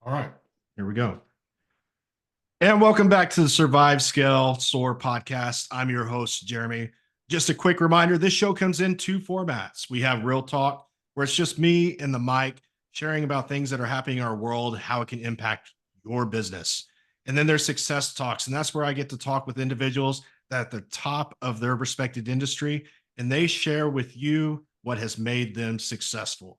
All right, here we go. And welcome back to the Survive Scale Soar Podcast. I'm your host, Jeremy. Just a quick reminder, this show comes in two formats. We have Real Talk, where it's just me and the mic sharing about things that are happening in our world, how it can impact your business. And then there's Success Talks, and that's where I get to talk with individuals that are at the top of their respected industry, and they share with you what has made them successful.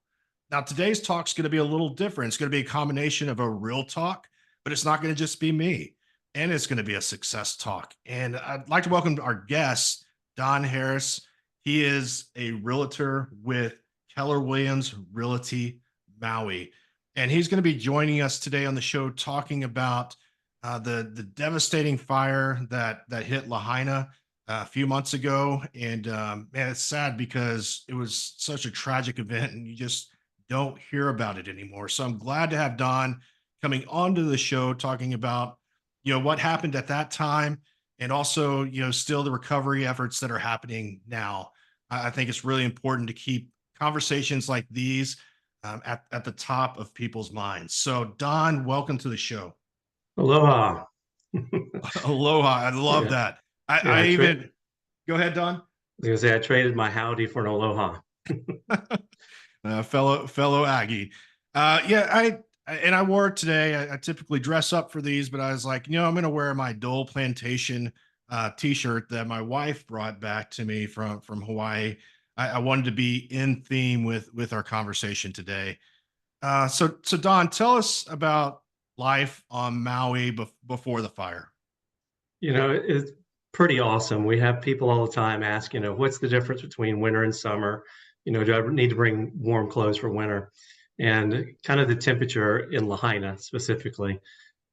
Now, today's talk is going to be a little different. It's going to be a combination of a real talk, but it's not going to just be me. And it's going to be a success talk. And I'd like to welcome our guest, Don Harris. He is a realtor with Keller Williams Realty Maui. And he's going to be joining us today on the show talking about the devastating fire that hit Lahaina a few months ago. And man, it's sad because it was such a tragic event and you just don't hear about it anymore. So I'm glad to have Don coming onto the show talking about, what happened at that time and also, still the recovery efforts that are happening now. I think it's really important to keep conversations like these at the top of people's minds. So Don, welcome to the show. Aloha. Aloha. I love Yeah. that. Yeah, Go ahead, Don. I was gonna say I traded my howdy for an aloha. Fellow Aggie. I wore it today. I typically dress up for these, but I was like, I'm going to wear my Dole Plantation t-shirt that my wife brought back to me from Hawaii. I wanted to be in theme with our conversation today. So Don, tell us about life on Maui before the fire. It's pretty awesome. We have people all the time ask, what's the difference between winter and summer? Do I need to bring warm clothes for winter? And kind of the temperature in Lahaina specifically.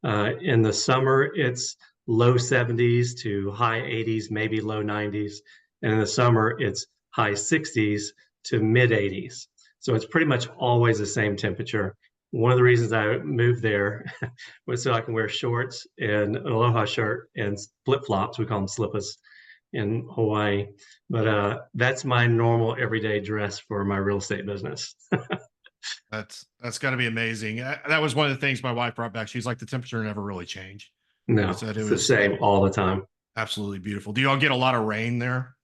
In the summer, it's low 70s to high 80s, maybe low 90s. And in the summer, it's high 60s to mid 80s. So it's pretty much always the same temperature. One of the reasons I moved there was so I can wear shorts and an aloha shirt and flip-flops, we call them slippers in Hawaii. But that's my normal everyday dress for my real estate business. That's got to be amazing. That was one of the things my wife brought back. She's like, the temperature never really changed. No, it's the same all the time. Absolutely beautiful. Do y'all get a lot of rain there?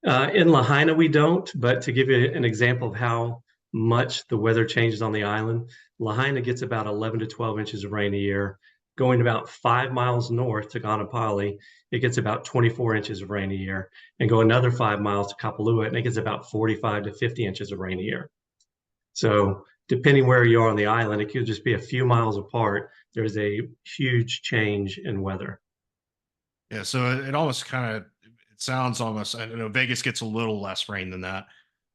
In Lahaina, we don't. But to give you an example of how much the weather changes on the island, Lahaina gets about 11 to 12 inches of rain a year. Going about 5 miles north to Ganapali, it gets about 24 inches of rain a year. And go another 5 miles to Kapalua, and it gets about 45 to 50 inches of rain a year. So depending where you are on the island, it could just be a few miles apart. There's a huge change in weather. Yeah, so it almost it sounds almost, I know Vegas gets a little less rain than that,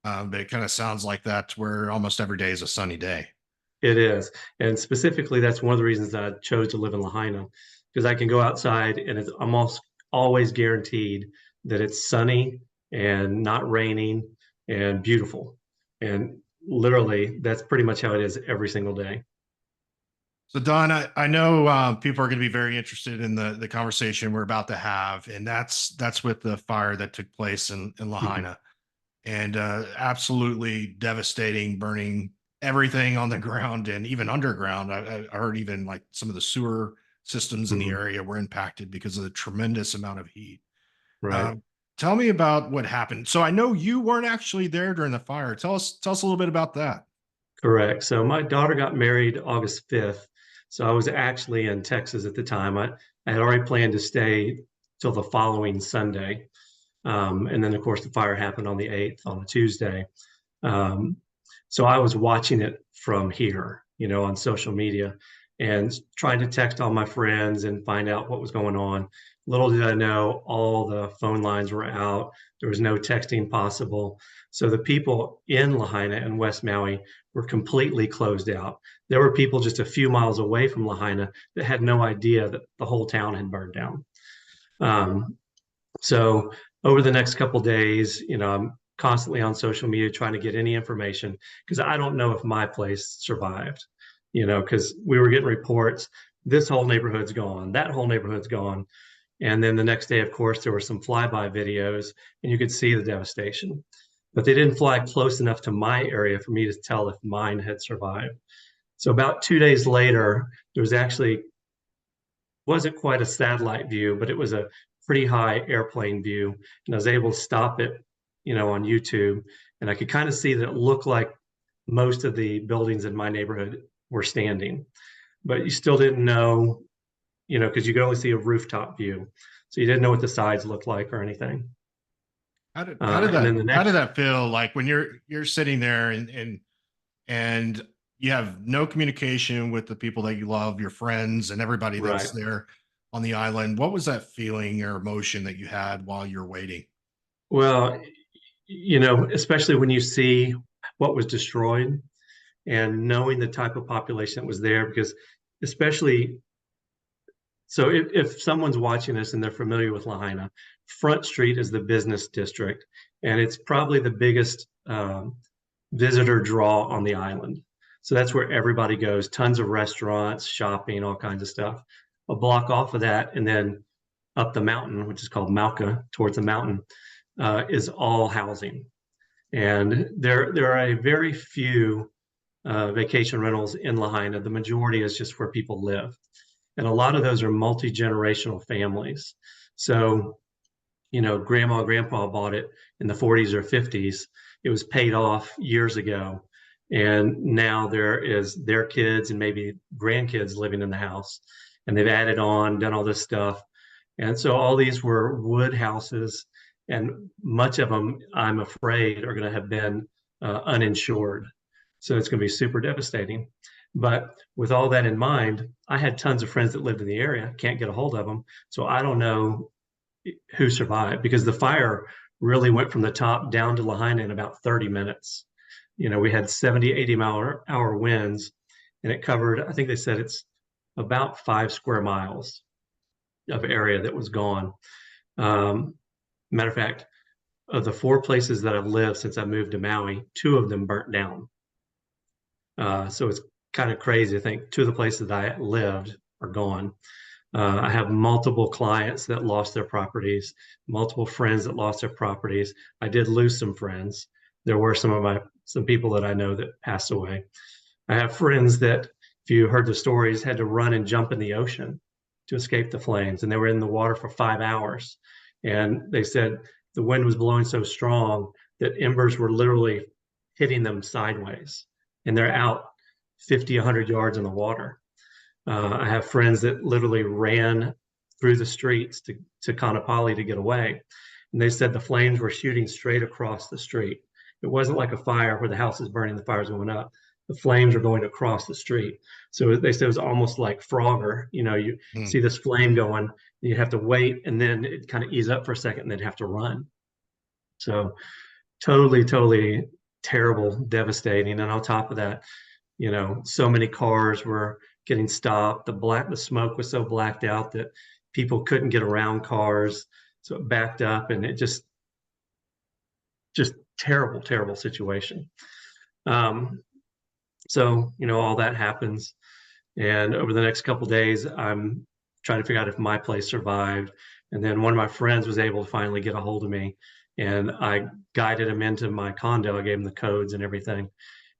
but it kind of sounds like that where almost every day is a sunny day. It is. And specifically, that's one of the reasons that I chose to live in Lahaina, because I can go outside and it's almost always guaranteed that it's sunny and not raining and beautiful. And literally, that's pretty much how it is every single day. So Don, I know people are going to be very interested in the conversation we're about to have, and that's with the fire that took place in Lahaina, and absolutely devastating, burning everything on the ground and even underground. I heard even like some of the sewer systems in the area were impacted because of the tremendous amount of heat. Right. Tell me about what happened. So I know you weren't actually there during the fire. Tell us a little bit about that. Correct. So my daughter got married August 5th. So I was actually in Texas at the time. I had already planned to stay till the following Sunday. And then, of course, the fire happened on the 8th, on a Tuesday. So I was watching it from here, on social media and trying to text all my friends and find out what was going on. Little did I know, all the phone lines were out. There was no texting possible. So the people in Lahaina and West Maui were completely closed out. There were people just a few miles away from Lahaina that had no idea that the whole town had burned down. So over the next couple of days, I'm constantly on social media trying to get any information because I don't know if my place survived, because we were getting reports, this whole neighborhood's gone, that whole neighborhood's gone. And then the next day, of course, there were some flyby videos and you could see the devastation, but they didn't fly close enough to my area for me to tell if mine had survived. So about 2 days later, there was actually wasn't quite a satellite view, but it was a pretty high airplane view. And I was able to stop it, on YouTube. And I could kind of see that it looked like most of the buildings in my neighborhood were standing, but you still didn't know, because you could only see a rooftop view. So you didn't know what the sides looked like or anything. And then the how did next, that feel like when you're sitting there and you have no communication with the people that you love, your friends and everybody that's right. there on the island? What was that feeling or emotion that you had while you're waiting? Well, especially when you see what was destroyed and knowing the type of population that was there, because especially, so if someone's watching this and they're familiar with Lahaina, Front Street is the business district, and it's probably the biggest visitor draw on the island. So that's where everybody goes, tons of restaurants, shopping, all kinds of stuff. A block off of that, and then up the mountain, which is called Mauka, towards the mountain, is all housing. And there are a very few vacation rentals in Lahaina. The majority is just where people live. And a lot of those are multi-generational families. So, grandma, grandpa bought it in the 40s or 50s. It was paid off years ago. And now there is their kids and maybe grandkids living in the house. And they've added on, done all this stuff. And so all these were wood houses, and much of them, I'm afraid, are going to have been uninsured. So it's going to be super devastating. But with all that in mind, I had tons of friends that lived in the area, can't get a hold of them. So I don't know who survived, because the fire really went from the top down to Lahaina in about 30 minutes. We had 70, 80-mile-hour winds, and it covered, I think they said it's about 5 square miles of area that was gone. Matter of fact, of the 4 places that I've lived since I moved to Maui, 2 of them burnt down. So it's kind of crazy to think 2 of the places that I lived are gone. I have multiple clients that lost their properties, multiple friends that lost their properties. I did lose some friends. There were some people that I know that passed away. I have friends that, if you heard the stories, had to run and jump in the ocean to escape the flames, and they were in the water for 5 hours. And they said the wind was blowing so strong that embers were literally hitting them sideways, and they're out 50, 100 yards in the water. I have friends that literally ran through the streets to Kanapali to get away. And they said the flames were shooting straight across the street. It wasn't like a fire where the house is burning, the fire's going up. The flames are going across the street. So they said it was almost like Frogger. You see this flame going, you have to wait, and then it kind of ease up for a second, and then have to run. So totally, totally terrible, devastating. And on top of that, so many cars were getting stopped. The smoke was so blacked out that people couldn't get around cars. So it backed up, and it just terrible, terrible situation. So, all that happens. And over the next couple of days, I'm trying to figure out if my place survived. And then one of my friends was able to finally get a hold of me, and I guided him into my condo. I gave him the codes and everything.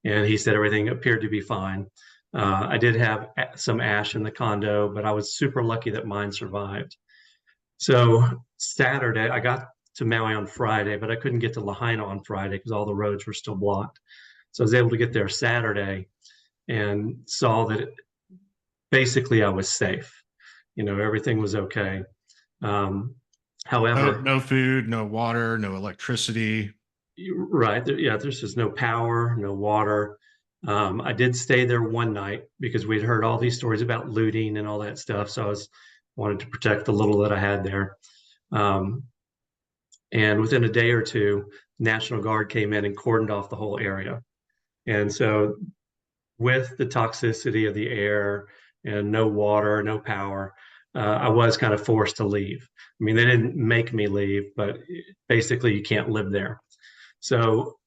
And he said everything appeared to be fine. I did have some ash in the condo, but I was super lucky that mine survived. So Saturday, I got to Maui on Friday, but I couldn't get to Lahaina on Friday because all the roads were still blocked. So I was able to get there Saturday and saw that basically I was safe. Everything was okay. However, No food, no water, no electricity. Right. There's just no power, no water. I did stay there one night because we'd heard all these stories about looting and all that stuff. So I wanted to protect the little that I had there. And within a day or two, National Guard came in and cordoned off the whole area. And so with the toxicity of the air and no water, no power, I was kind of forced to leave. I mean, they didn't make me leave, but basically you can't live there. So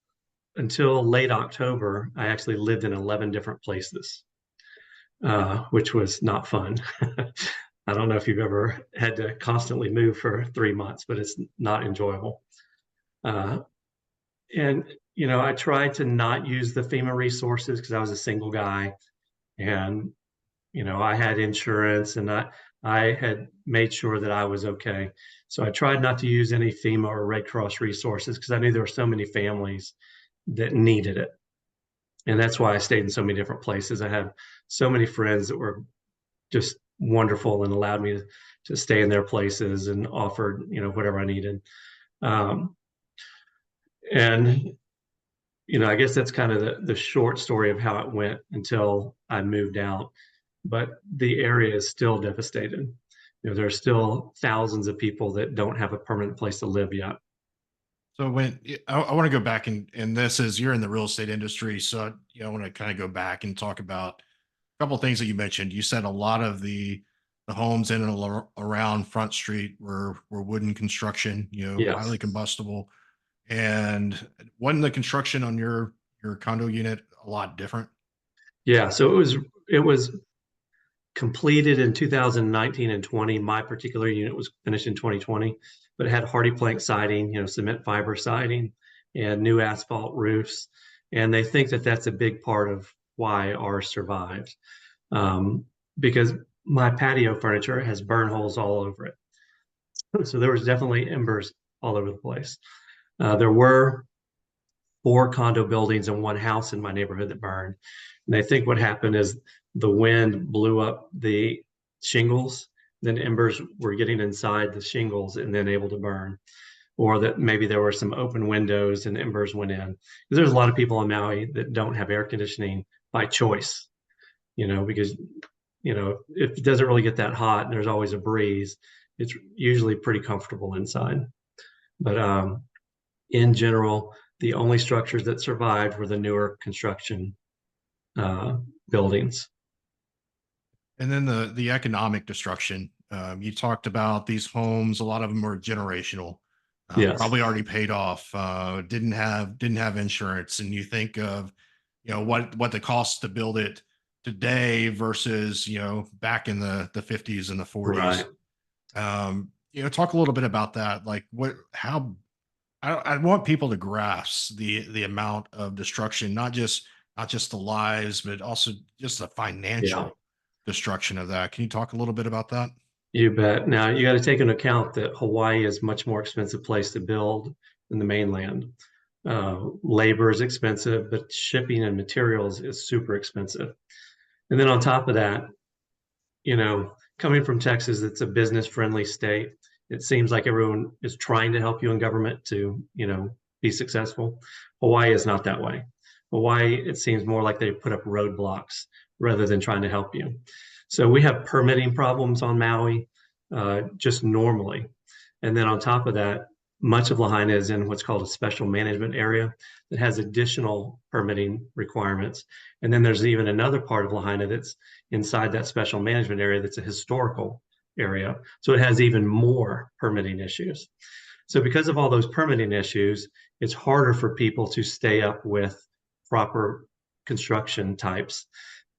until late October, I actually lived in 11 different places, which was not fun. I don't know if you've ever had to constantly move for 3 months, but it's not enjoyable. And, I tried to not use the FEMA resources because I was a single guy. And, I had insurance, and I had made sure that I was okay. So I tried not to use any FEMA or Red Cross resources because I knew there were so many families that needed it. And that's why I stayed in so many different places. I had so many friends that were just wonderful and allowed me to stay in their places and offered, whatever I needed. Um, and, I guess that's kind of the short story of how it went until I moved out. But the area is still devastated. There are still thousands of people that don't have a permanent place to live yet. So when I want to go back and this is you're in the real estate industry, so I want to kind of go back and talk about a couple of things that you mentioned. You said a lot of the homes in and around Front Street were wooden construction, Yes. highly combustible. And wasn't the construction on your condo unit a lot different? Yeah. So it was completed in 2019 and 20. My particular unit was finished in 2020, but it had hardy plank siding, cement fiber siding, and new asphalt roofs. And they think that that's a big part of why ours survived, because my patio furniture has burn holes all over it. So there was definitely embers all over the place. There were 4 condo buildings and 1 house in my neighborhood that burned. And I think what happened is the wind blew up the shingles, then embers were getting inside the shingles and then able to burn. Or that maybe there were some open windows and embers went in. Because there's a lot of people in Maui that don't have air conditioning by choice, because, if it doesn't really get that hot and there's always a breeze, it's usually pretty comfortable inside. But in general, the only structures that survived were the newer construction uh, buildings. And then the economic destruction. You talked about these homes. A lot of them were generational, Yes. probably already paid off. Didn't have insurance. And you think of, what the cost to build it today versus back in the 50s and the Right. 40s. Talk a little bit about that. Like how I want people to grasp the amount of destruction, not just the lives, but also just the Yeah. financial destruction of that. Can you talk a little bit about that? You bet. Now you got to take into account that Hawaii is a much more expensive place to build than the mainland. Labor is expensive, but shipping and materials is super expensive. And then on top of that, coming from Texas, it's a business friendly state. It seems like everyone is trying to help you in government to, be successful. Hawaii is not that way. Hawaii, it seems more like they put up roadblocks rather than trying to help you. So we have permitting problems on Maui, just normally. And then on top of that, much of Lahaina is in what's called a special management area that has additional permitting requirements. And then there's even another part of Lahaina that's inside that special management area that's a historical area. So it has even more permitting issues. So because of all those permitting issues, it's harder for people to stay up with proper construction types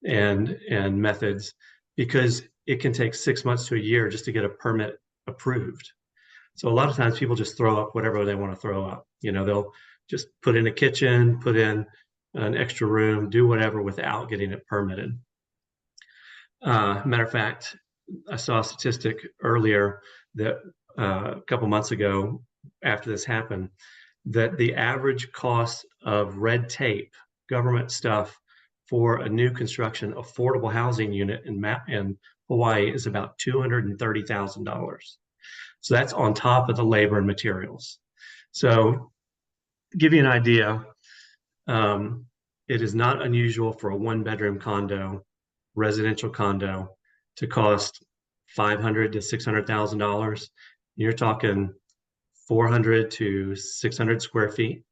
and methods, because it can take 6 months to a year just to get a permit approved. So a lot of times people just throw up whatever they want to throw up. They'll just put in a kitchen, put in an extra room, do whatever without getting it permitted. Matter of fact, I saw a statistic earlier that a couple months ago, after this happened, that the average cost of red tape, government stuff for a new construction affordable housing unit in Hawaii is about $230,000. So that's on top of the labor and materials. So to give you an idea, it is not unusual for a 1-bedroom condo, residential condo, to cost $500,000 to $600,000. You're talking 400 to 600 square feet.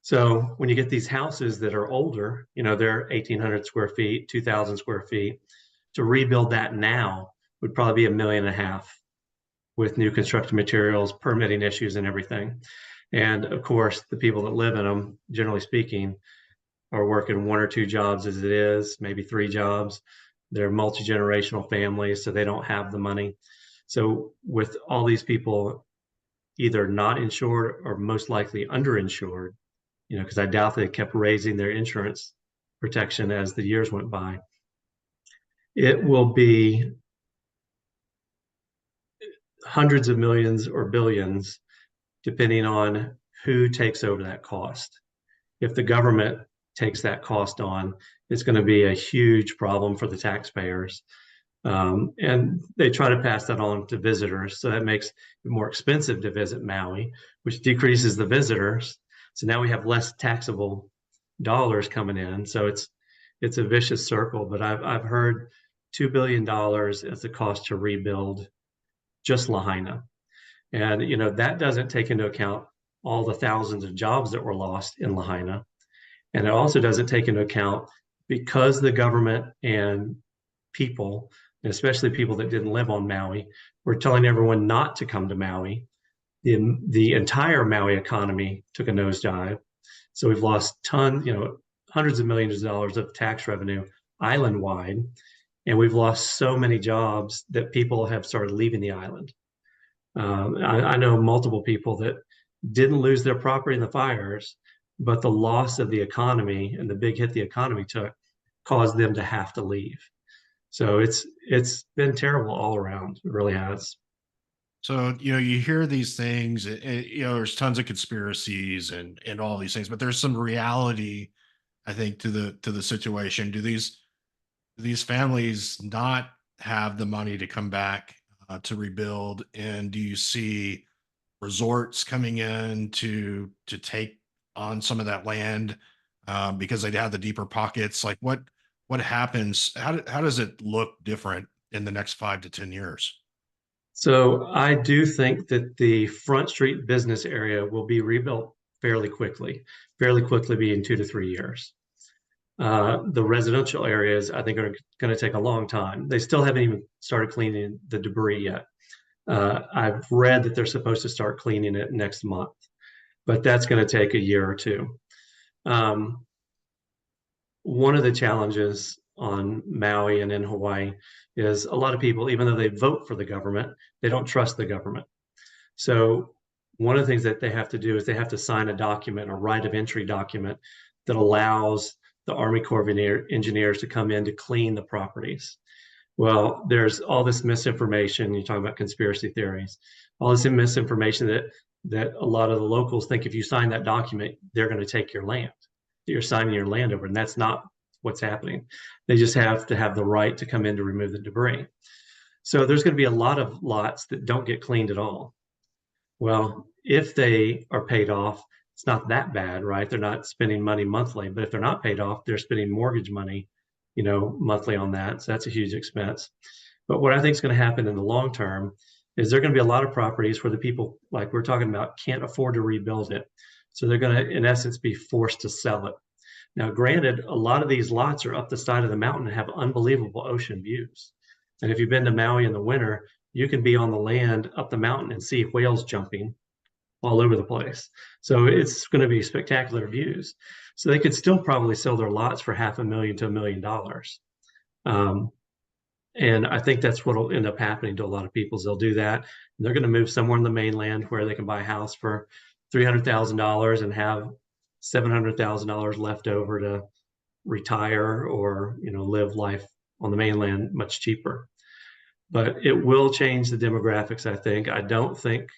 So when you get these houses that are older, they're 1,800 square feet, 2,000 square feet. To rebuild that now would probably be $1.5 million with new construction materials, permitting issues, and everything. And of course, the people that live in them, generally speaking, are working 1 or 2 jobs as it is, maybe 3 jobs. They're multi-generational families, so they don't have the money. So with all these people either not insured or most likely underinsured, because I doubt they kept raising their insurance protection as the years went by. It will be hundreds of millions or billions, depending on who takes over that cost. If the government takes that cost on, it's going to be a huge problem for the taxpayers. And they try to pass that on to visitors. So that makes it more expensive to visit Maui, which decreases the visitors. So now we have less taxable dollars coming in. So it's a vicious circle. But I've heard $2 billion as the cost to rebuild just Lahaina. And that doesn't take into account all the thousands of jobs that were lost in Lahaina. And it also doesn't take into account, because the government and people, and especially people that didn't live on Maui, were telling everyone not to come to Maui. The entire Maui economy took a nosedive. So we've lost hundreds of millions of dollars of tax revenue island-wide. And we've lost so many jobs that people have started leaving the island. I know multiple people that didn't lose their property in the fires, but the loss of the economy and the big hit the economy took caused them to have to leave. So it's been terrible all around. It really has. So, you hear these things, there's tons of conspiracies and all these things, but there's some reality, I think, to the situation. Do these families not have the money to come back to rebuild? And do you see resorts coming in to take on some of that land because they have the deeper pockets? Like what happens? How does it look different in the next 5 to 10 years? So I do think that the Front Street business area will be rebuilt fairly quickly being 2 to 3 years. The residential areas, I think, are going to take a long time. They still haven't even started cleaning the debris yet. I've read that they're supposed to start cleaning it next month, but that's going to take a year or two. One of the challenges on Maui and in Hawaii is a lot of people, even though they vote for the government, they don't trust the government. So one of the things that they have to do is they have to sign a document, a right of entry document, that allows the Army Corps of Engineers to come in to clean the properties. Well, there's all this misinformation. You talk about conspiracy theories, all this misinformation that a lot of the locals think if you sign that document, they're going to take your land. You're signing your land over, and that's not what's happening. They just have to have the right to come in to remove the debris. So there's going to be a lot of lots that don't get cleaned at all. Well, if they are paid off, it's not that bad, right? They're not spending money monthly, but if they're not paid off, they're spending mortgage money, monthly on that. So that's a huge expense. But what I think is going to happen in the long term is there are going to be a lot of properties where the people, like we're talking about, can't afford to rebuild it. So they're going to, in essence, be forced to sell it. Now, granted, a lot of these lots are up the side of the mountain and have unbelievable ocean views. And if you've been to Maui in the winter, you can be on the land up the mountain and see whales jumping all over the place. So it's going to be spectacular views. So they could still probably sell their lots for $500,000 to $1 million. And I think that's what will end up happening to a lot of people is they'll do that. And they're going to move somewhere in the mainland where they can buy a house for $300,000 and have $700,000 left over to retire or live life on the mainland much cheaper. But it will change the demographics, I think. I don't think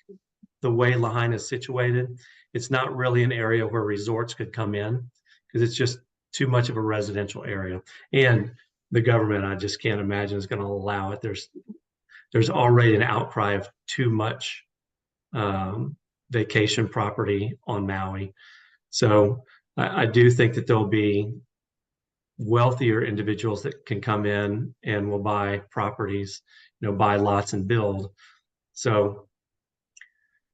the way Lahaina is situated, it's not really an area where resorts could come in because it's just too much of a residential area. And the government, I just can't imagine, is going to allow it. There's already an outcry of too much vacation property on Maui. So I do think that there'll be wealthier individuals that can come in and will buy properties, buy lots and build. So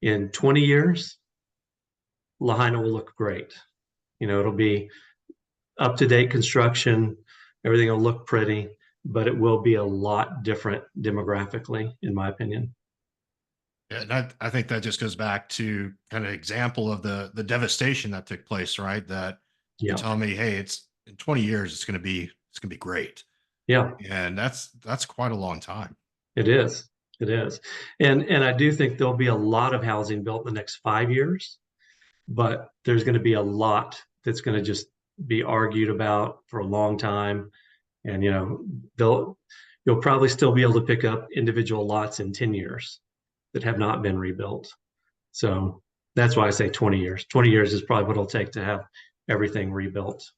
in 20 years, Lahaina will look great. It'll be up-to-date construction, everything will look pretty, but it will be a lot different demographically, in my opinion. Yeah, and I think that just goes back to kind of example of the devastation that took place, right? That you Yeah. tell me, hey, it's in 20 years, it's going to be great. Yeah. And that's quite a long time. It is. It is. And I do think there'll be a lot of housing built in the next 5 years, but there's going to be a lot that's going to just be argued about for a long time. And, you'll probably still be able to pick up individual lots in 10 years that have not been rebuilt. So that's why I say 20 years. 20 years is probably what it'll take to have everything rebuilt.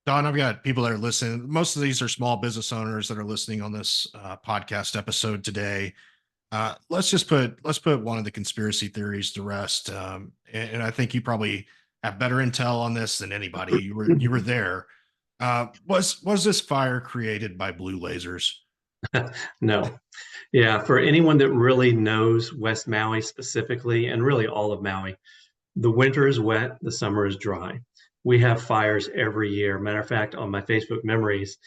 Don, I've got people that are listening. Most of these are small business owners that are listening on this podcast episode today. Let's put one of the conspiracy theories to rest. And I think you probably have better intel on this than anybody. You were there. Was this fire created by blue lasers? No. Yeah, for anyone that really knows West Maui specifically, and really all of Maui, the winter is wet, the summer is dry. We have fires every year. Matter of fact, on my Facebook memories,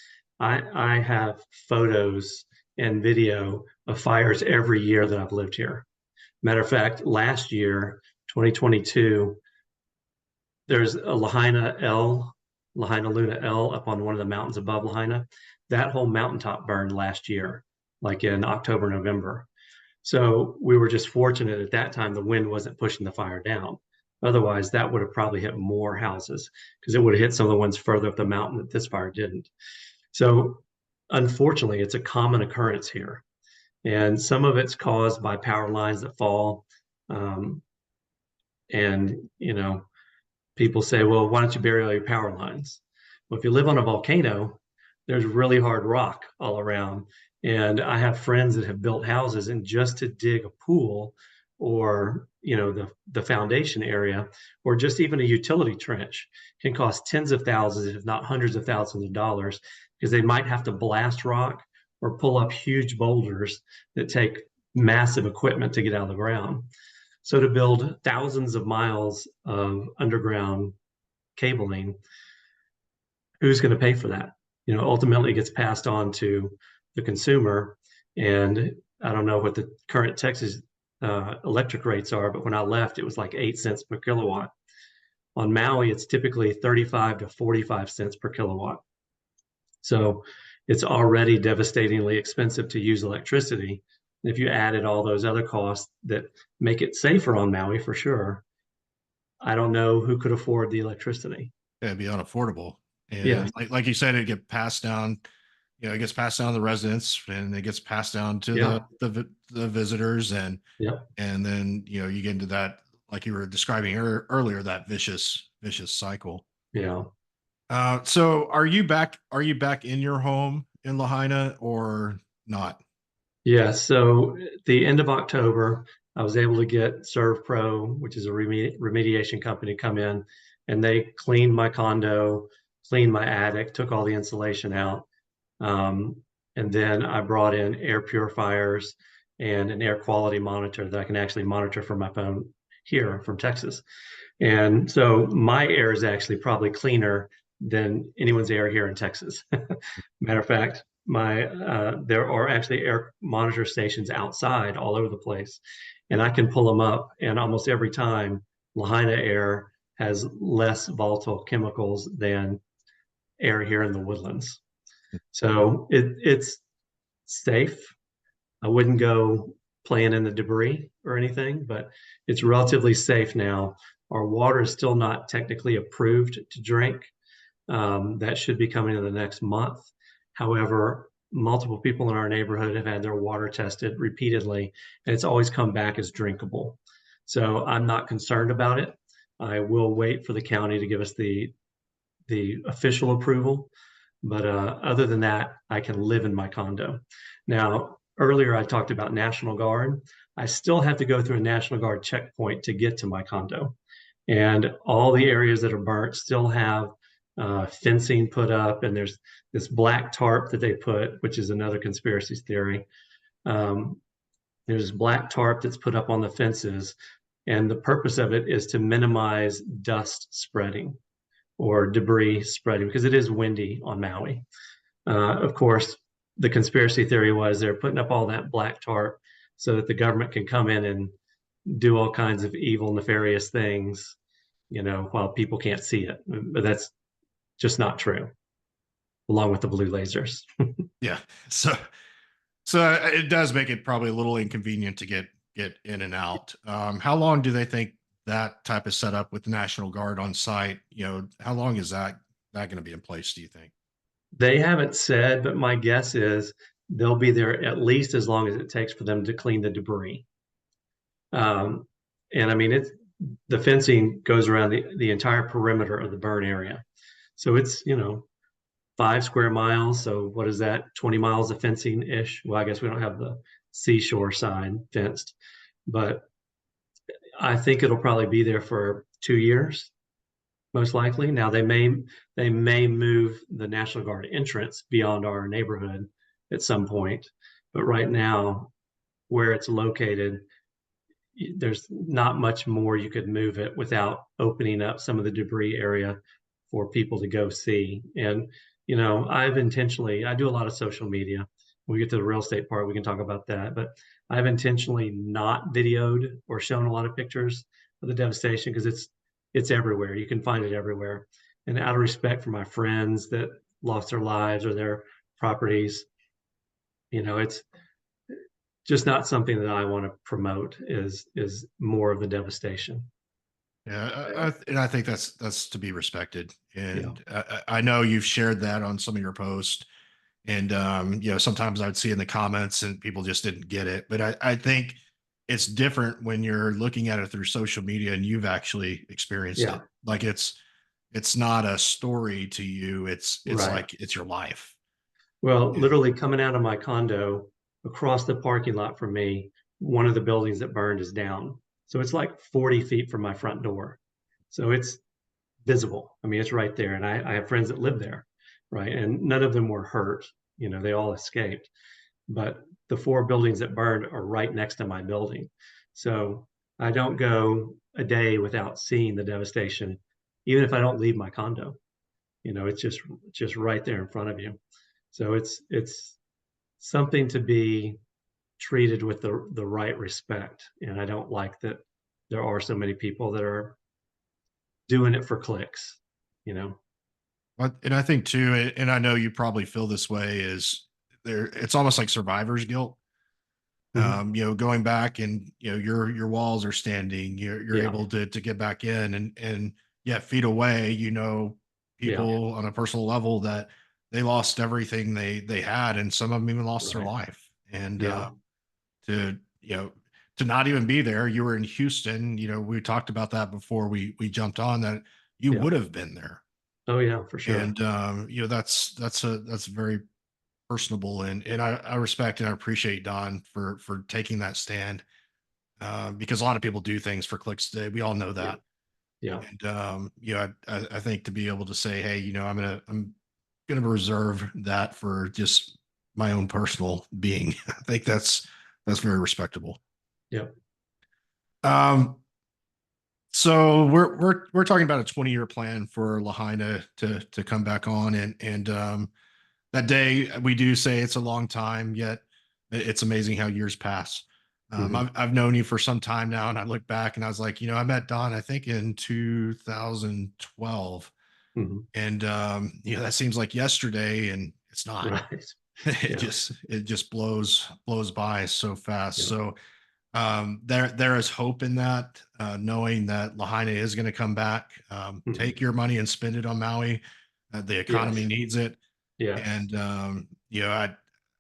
I have photos and video of fires every year that I've lived here. Matter of fact, last year, 2022, there's a Lahaina Luna L up on one of the mountains above Lahaina. That whole mountaintop burned last year, like in October, November. So we were just fortunate at that time the wind wasn't pushing the fire down. Otherwise, that would have probably hit more houses because it would have hit some of the ones further up the mountain that this fire didn't. So unfortunately, it's a common occurrence here. And some of it's caused by power lines that fall. People say, well, why don't you bury all your power lines? Well, if you live on a volcano, there's really hard rock all around. And I have friends that have built houses, and just to dig a pool or the foundation area or just even a utility trench can cost tens of thousands, if not hundreds of thousands of dollars, because they might have to blast rock or pull up huge boulders that take massive equipment to get out of the ground. So to build thousands of miles of underground cabling, who's going to pay for that? Ultimately it gets passed on to the consumer. And I don't know what the current Texas electric rates are, but when I left, it was like 8 cents per kilowatt. On Maui, it's typically 35 to 45 cents per kilowatt. So it's already devastatingly expensive to use electricity. If you added all those other costs that make it safer on Maui, for sure, I don't know who could afford the electricity. It'd be unaffordable. And yeah, like you said, it get passed down. It gets passed down to the residents, and it gets passed down to the visitors, and then you get into that, like you were describing earlier, that vicious cycle. Yeah. So are you back in your home in Lahaina or not? Yeah. So at the end of October, I was able to get ServPro, which is a remediation company, come in, and they cleaned my condo, cleaned my attic, took all the insulation out. And then I brought in air purifiers and an air quality monitor that I can actually monitor from my phone here from Texas. And so my air is actually probably cleaner than anyone's air here in Texas. Matter of fact, there are actually air monitor stations outside all over the place, and I can pull them up, and almost every time Lahaina air has less volatile chemicals than air here in the woodlands. So it's safe. I wouldn't go playing in the debris or anything, but it's relatively safe now. Our water is still not technically approved to drink. That should be coming in the next month. However, multiple people in our neighborhood have had their water tested repeatedly, and it's always come back as drinkable. So I'm not concerned about it. I will wait for the county to give us the official approval. But other than that, I can live in my condo. Now, earlier I talked about National Guard. I still have to go through a National Guard checkpoint to get to my condo. And all the areas that are burnt still have fencing put up, and there's this black tarp that they put, which is another conspiracy theory. There's black tarp that's put up on the fences, and the purpose of it is to minimize dust spreading or debris spreading, because it is windy on Maui. Of course, the conspiracy theory was they're putting up all that black tarp so that the government can come in and do all kinds of evil, nefarious things, while people can't see it. But that's just not true, along with the blue lasers. Yeah. So it does make it probably a little inconvenient to get in and out. How long do they think that type of setup with the National Guard on site, how long is that going to be in place, do you think? They haven't said, but my guess is they'll be there at least as long as it takes for them to clean the debris. Um, and I mean, the fencing goes around the entire perimeter of the burn area. So it's, 5 square miles. So what is that? 20 miles of fencing ish. Well, I guess we don't have the seashore side fenced, but I think it'll probably be there for 2 years, most likely. Now they may move the National Guard entrance beyond our neighborhood at some point, but right now, where it's located, there's not much more you could move it without opening up some of the debris area for people to go see. And I do a lot of social media. When we get to the real estate part, we can talk about that, but I've intentionally not videoed or shown a lot of pictures of the devastation because it's everywhere. You can find it everywhere. And out of respect for my friends that lost their lives or their properties, it's just not something that I want to promote is more of the devastation. Yeah, and I think that's to be respected. Yeah. And I know you've shared that on some of your posts. And sometimes I would see in the comments and people just didn't get it. But I think it's different when you're looking at it through social media and you've actually experienced Yeah. it. Like it's not a story to you. It's Right. like it's your life. Well, Yeah. literally coming out of my condo across the parking lot from me, one of the buildings that burned is down. So it's like 40 feet from my front door. So it's visible. I mean, it's right there. And I have friends that live there, right? And none of them were hurt. They all escaped. But the 4 buildings that burned are right next to my building. So I don't go a day without seeing the devastation, even if I don't leave my condo. It's just right there in front of you. So it's something to be treated with the right respect. And I don't like that there are so many people that are doing it for clicks, you know? And I think too, and I know you probably feel this way, is there, it's almost like survivor's guilt. Mhm. Going back and your walls are standing, you're Yeah. able to get back in and yet feet away, Yeah. people on a personal level that they lost everything they had, and some of them even lost their Right. life. And Yeah. to to not even be there, you were in Houston. We talked about that before we jumped on, that you Yeah. would have been there. Oh yeah, for sure. And that's very personable, and I respect and I appreciate Don for taking that stand, because a lot of people do things for clicks today. We all know Yeah. that. Yeah. And I think to be able to say, hey, I'm gonna reserve that for just my own personal being. I think that's very respectable. Yeah. Um, so we're talking about a 20-year plan for Lahaina to come back on, and that day we do say it's a long time, yet it's amazing how years pass. Hmm. I've known you for some time now, and I look back and I was like, I met Don, I think in 2012, Hmm. and that seems like yesterday, and it's not. Right. It Yeah. just blows by so fast. Yeah. So there is hope in that, knowing that Lahaina is going to come back. Hmm. Take your money and spend it on Maui. The economy Yes. needs it. Yes. And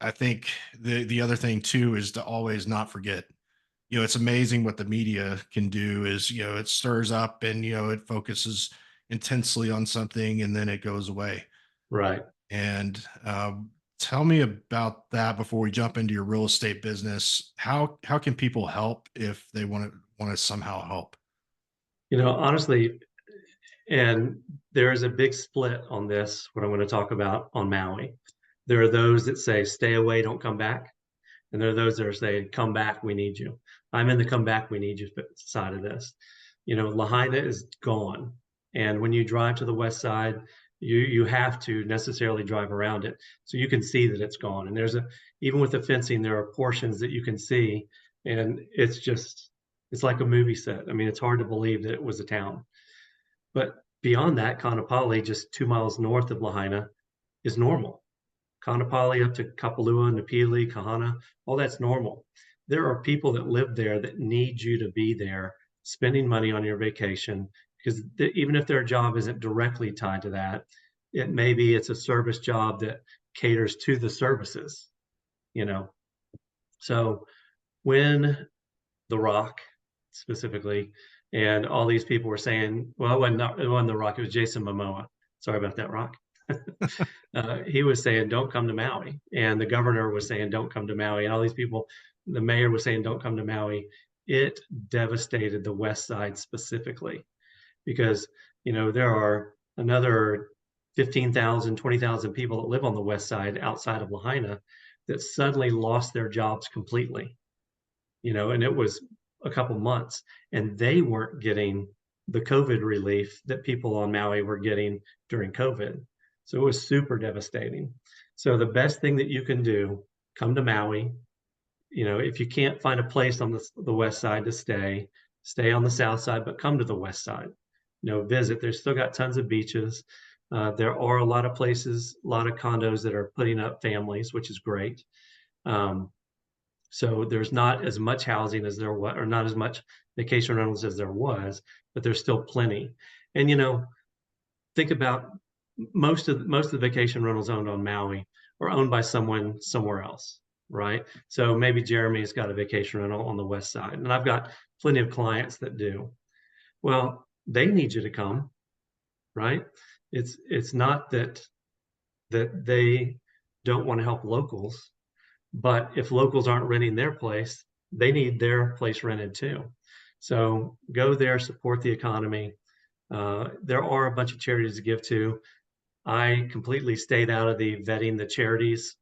I think the other thing too is to always not forget. It's amazing what the media can do. Is it stirs up, and it focuses intensely on something, and then it goes away. Right. And tell me about that before we jump into your real estate business. How can people help if they want to somehow help? Honestly, and there is a big split on this, what I'm going to talk about on Maui. There are those that say, stay away, don't come back. And there are those that are saying, come back, we need you. I'm in the come back, we need you side of this. Lahaina is gone. And when you drive to the west side, you have to necessarily drive around it. So you can see that it's gone. And even with the fencing, there are portions that you can see. And it's like a movie set. I mean, it's hard to believe that it was a town. But beyond that, Kaanapali, just 2 miles north of Lahaina, is normal. Kaanapali up to Kapalua, Napili, Kahana, all that's normal. There are people that live there that need you to be there spending money on your vacation, because even if their job isn't directly tied to that, maybe it's a service job that caters to the services, you know. So when The Rock specifically and all these people were saying, well, it wasn't The Rock, it was Jason Momoa. Sorry about that, Rock. He was saying, don't come to Maui. And the governor was saying, don't come to Maui. And all these people, the mayor was saying, don't come to Maui. It devastated the West Side specifically because, there are another 15,000, 20,000 people that live on the West Side outside of Lahaina that suddenly lost their jobs completely, and it was a couple months and they weren't getting the COVID relief that people on Maui were getting during COVID. So it was super devastating. So the best thing that you can do, come to Maui. If you can't find a place on the West Side to stay on the South Side, but come to the West Side, visit. There's still got tons of beaches. There are a lot of places, a lot of condos that are putting up families, which is great. So there's not as much housing as there was, or not as much vacation rentals as there was, but there's still plenty. And think about most of the vacation rentals owned on Maui are owned by someone somewhere else, right? So maybe Jeremy's got a vacation rental on the West Side, and I've got plenty of clients that do. Well, they need you to come, right? It's not that they don't want to help locals. But if locals aren't renting their place, they need their place rented too. So go there, support the economy. There are a bunch of charities to give to. I completely stayed out of the vetting the charities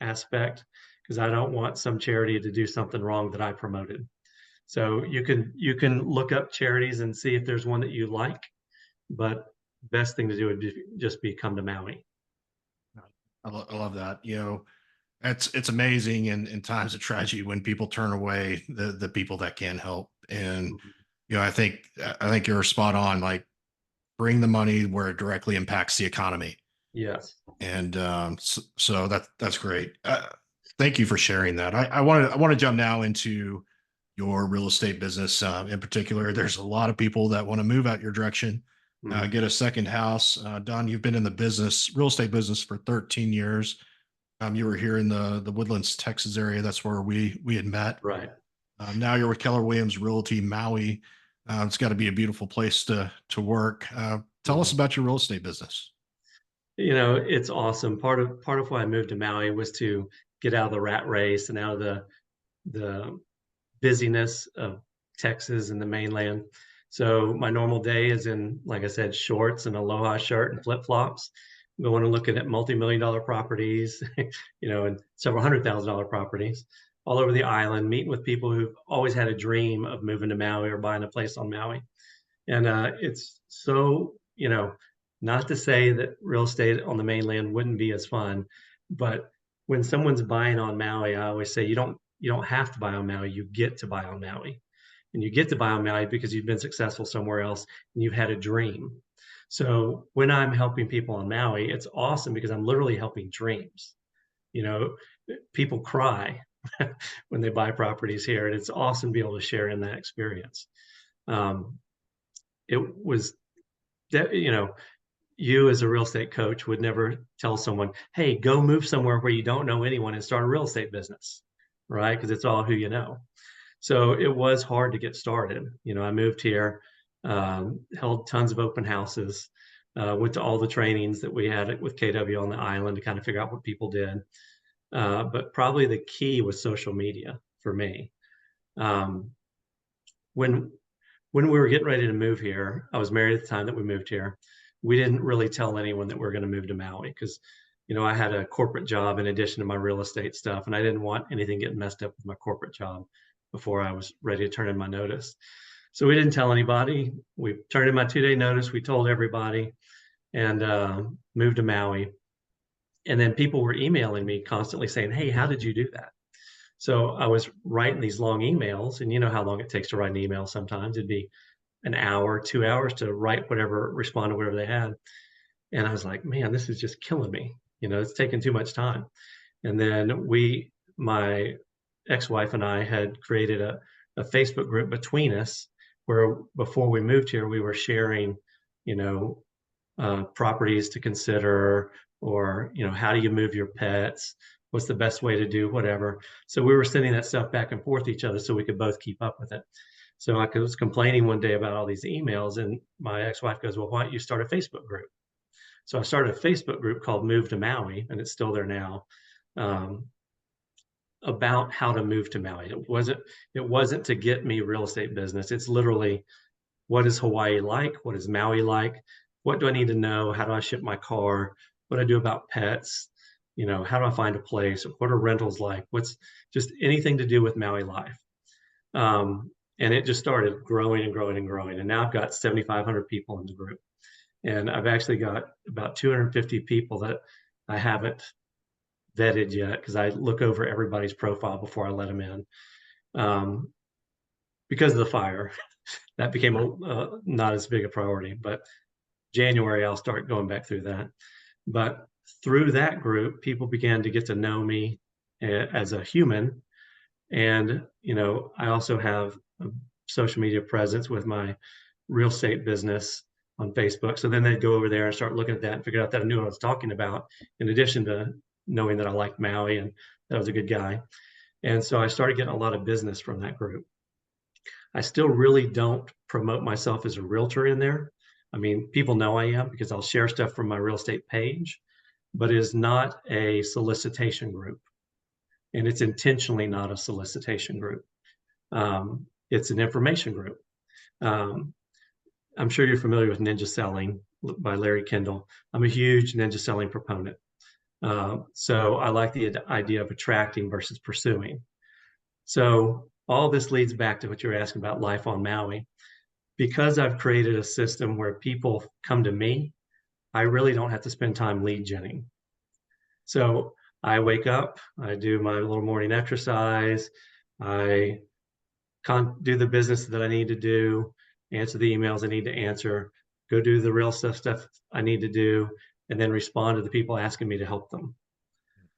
aspect because I don't want some charity to do something wrong that I promoted. So you can look up charities and see if there's one that you like, but best thing to do would just be come to Maui. I love that. It's amazing in times of tragedy when people turn away the people that can help. And, I think you're spot on, like bring the money where it directly impacts the economy. Yes. And so that's great. Thank you for sharing that. I want to jump now into your real estate business. In particular, there's a lot of people that want to move out your direction, get a second house. Don, you've been in the real estate business for 13 years. You were here in the Woodlands, Texas area. That's where we had met. Right. Now you're with Keller Williams Realty, Maui. It's got to be a beautiful place to work. Tell us about your real estate business. It's awesome. Part of why I moved to Maui was to get out of the rat race and out of the busyness of Texas and the mainland. So my normal day is in, like I said, shorts and aloha shirt and flip flops, going and looking at multi-million-dollar properties, and several $100,000 properties all over the island, meeting with people who've always had a dream of moving to Maui or buying a place on Maui. And it's so, not to say that real estate on the mainland wouldn't be as fun, but when someone's buying on Maui, I always say you don't have to buy on Maui, you get to buy on Maui. And you get to buy on Maui because you've been successful somewhere else and you've had a dream. So when I'm helping people on Maui, it's awesome because I'm literally helping dreams. People cry when they buy properties here, and it's awesome to be able to share in that experience. It was that, you as a real estate coach would never tell someone, hey, go move somewhere where you don't know anyone and start a real estate business, right? Because it's all who you know. So it was hard to get started. I moved here, held tons of open houses, went to all the trainings that we had with KW on the island to kind of figure out what people did. But probably the key was social media for me. When we were getting ready to move here, I was married at the time that we moved here. We didn't really tell anyone that we were going to move to Maui because, I had a corporate job in addition to my real estate stuff, and I didn't want anything getting messed up with my corporate job before I was ready to turn in my notice. So we didn't tell anybody. We turned in my 2-day notice. We told everybody and moved to Maui. And then people were emailing me constantly saying, hey, how did you do that? So I was writing these long emails, and you know how long it takes to write an email sometimes. It'd be an hour, 2 hours to respond to whatever they had. And I was like, man, this is just killing me. It's taking too much time. And then my ex-wife and I had created a Facebook group between us where before we moved here, we were sharing, properties to consider, or, how do you move your pets? What's the best way to do whatever? So we were sending that stuff back and forth to each other so we could both keep up with it. So I was complaining one day about all these emails, and my ex-wife goes, well, why don't you start a Facebook group? So I started a Facebook group called Move to Maui, and it's still there now, about how to move to Maui. It wasn't to get me real estate business. It's literally, what is Hawaii like? What is Maui like? What do I need to know? How do I ship my car? What do I do about pets? How do I find a place? What are rentals like? What's just anything to do with Maui life? And it just started growing and growing and growing. And now I've got 7,500 people in the group. And I've actually got about 250 people that I haven't vetted yet, because I look over everybody's profile before I let them in. Because of the fire, that became not as big a priority. But January, I'll start going back through that. But through that group, people began to get to know me as a human. And, I also have a social media presence with my real estate business on Facebook. So then they'd go over there and start looking at that and figure out that I knew what I was talking about, in addition to knowing that I liked Maui and that I was a good guy. And so I started getting a lot of business from that group. I still really don't promote myself as a realtor in there. I mean, people know I am because I'll share stuff from my real estate page, but it is not a solicitation group. And it's intentionally not a solicitation group. It's an information group. I'm sure you're familiar with ninja selling by Larry Kendall. I'm a huge ninja selling proponent. So I like the idea of attracting versus pursuing. So all this leads back to what you're asking about life on Maui. Because I've created a system where people come to me, I really don't have to spend time lead genning. So I wake up, I do my little morning exercise, I do the business that I need to do, answer the emails I need to answer, go do the real stuff I need to do, and then respond to the people asking me to help them.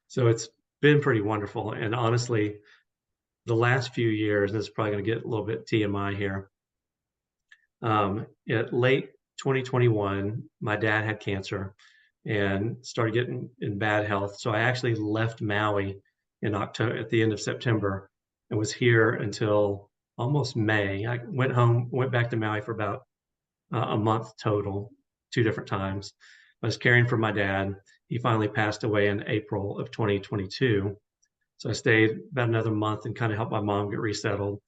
So it's been pretty wonderful. And honestly, the last few years, and this is probably going to get a little bit TMI here, at late 2021, my dad had cancer and started getting in bad health. So I actually left Maui in October, at the end of September, and was here until almost May. I went back to Maui for about a month total, 2 different times. I was caring for my dad. He finally passed away in April of 2022. So I stayed about another month and kind of helped my mom get resettled.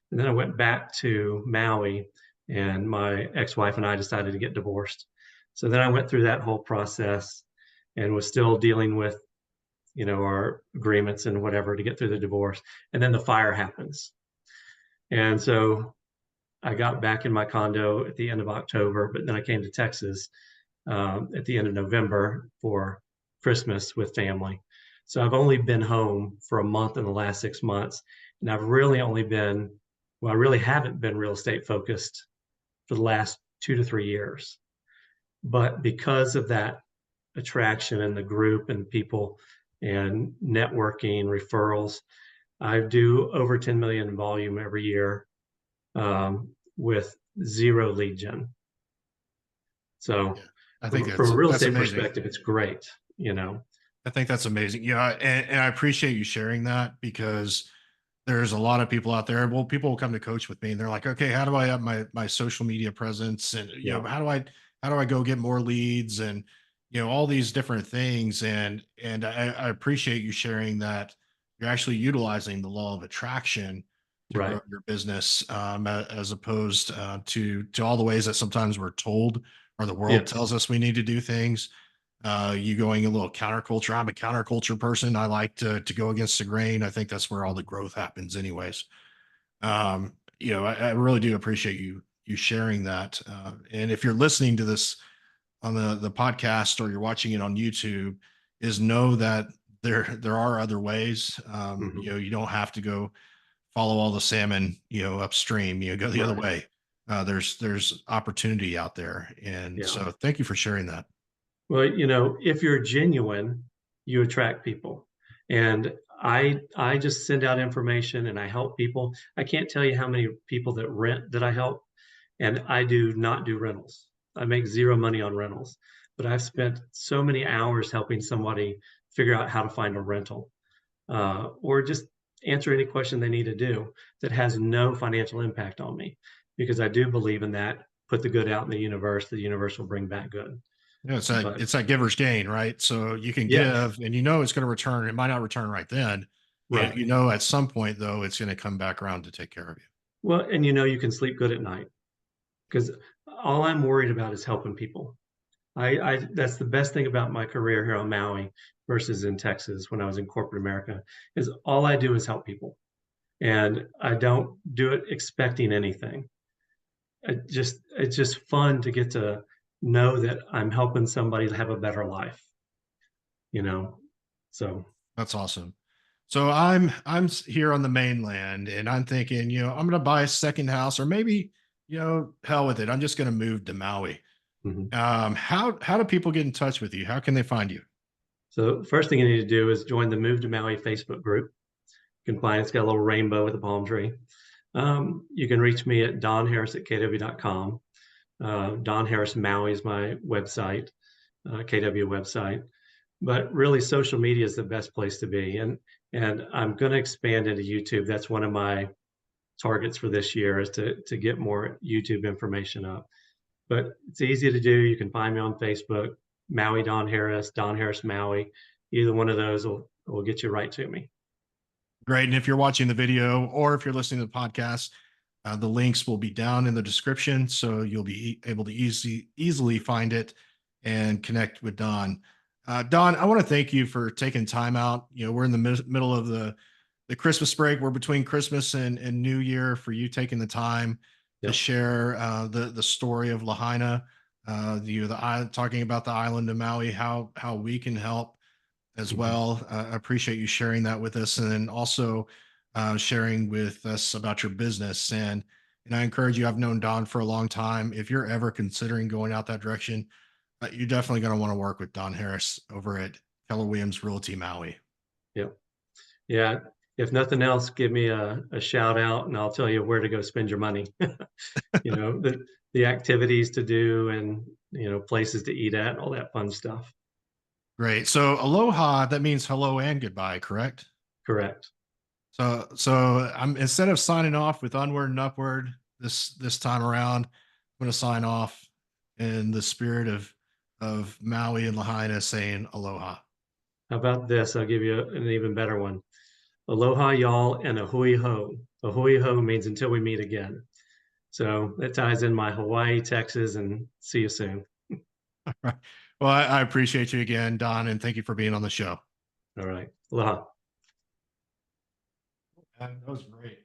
And then I went back to Maui, and my ex-wife and I decided to get divorced. So then I went through that whole process and was still dealing with, our agreements and whatever to get through the divorce. And then the fire happens. And so I got back in my condo at the end of October, but then I came to Texas at the end of November for Christmas with family. So I've only been home for a month in the last 6 months. And I've really I really haven't been real estate focused for the last 2 to 3 years. But because of that attraction and the group and people and networking, referrals, I do over 10 million in volume every year with 0 lead gen. So Yeah, I think from a real estate amazing. perspective, it's great, I think that's amazing. Yeah, and I appreciate you sharing that, because there's a lot of people out there. Well, people will come to coach with me and they're like, okay, how do I have my social media presence? And how do I go get more leads, and all these different things. And I appreciate you sharing that you're actually utilizing the law of attraction to Right. grow your business, as opposed to all the ways that sometimes we're told, or the world Yes. tells us we need to do things. You going a little counterculture. I'm a counterculture person. I like to go against the grain. I think that's where all the growth happens anyways. I really do appreciate you sharing that. And if you're listening to this on the podcast, or you're watching it on YouTube, is know that there are other ways. Mm-hmm. You don't have to go follow all the salmon, upstream. Go the other way. There's opportunity out there. And so thank you for sharing that. Well, if you're genuine, you attract people. And I just send out information and I help people. I can't tell you how many people that rent that I help. And I do not do rentals. I make zero money on rentals, but I've spent so many hours helping somebody figure out how to find a rental, or just answer any question they need to do that has no financial impact on me, because I do believe in that. Put the good out in the universe will bring back good. Yeah, But it's that giver's gain, right? So you can yeah, give, and you know it's going to return. It might not return right then. right. You know, at some point though, it's going to come back around to take care of you. Well, and you can sleep good at night, because all I'm worried about is helping people. I that's the best thing about my career here on Maui versus in Texas when I was in corporate America, is all I do is help people, and I don't do it expecting anything. It's just fun to get to know that I'm helping somebody to have a better life, you know. So That's awesome. So here on the mainland, and I'm thinking, I'm going to buy a second house, or maybe, hell with it. I'm just going to move to Maui. mhm. How do people get in touch with you? How can they find you? So first thing you need to do is join the Move to Maui Facebook group. You can find it's got a little rainbow with a palm tree. You can reach me at donharris@kw.com. Don Harris Maui is my website, KW website. But really, social media is the best place to be, and I'm going to expand into YouTube. That's one of my targets for this year, is to get more YouTube information up. But it's easy to do. You can find me on Facebook, Maui Don Harris Maui. Either one of those will get you right to me. Great. And if you're watching the video or if you're listening to the podcast, the links will be down in the description, so you'll be able to easily find it and connect with Don. Don, I want to thank you for taking time out. We're in the middle of the Christmas break. We're between Christmas and New Year, for you taking the time to Yep. share the story of Lahaina, the island, talking about the island of Maui, how we can help as Mhm. well. I appreciate you sharing that with us, and then also sharing with us about your business. And I encourage you. I've known Don for a long time. If you're ever considering going out that direction, you're definitely going to want to work with Don Harris over at Keller Williams Realty Maui. Yep. Yeah. If nothing else, give me a shout out, and I'll tell you where to go spend your money. The activities to do, and places to eat at, all that fun stuff. Great. So aloha, that means hello and goodbye, correct? Correct. So I'm, instead of signing off with onward and upward this time around, I'm going to sign off in the spirit of Maui and Lahaina, saying aloha. How about this? I'll give you an even better one. Aloha, y'all, and a hui ho. A hui ho means until we meet again. So that ties in my Hawaii, Texas, and see you soon. Well, I appreciate you again, Don, and thank you for being on the show. All right. Aloha. That was great.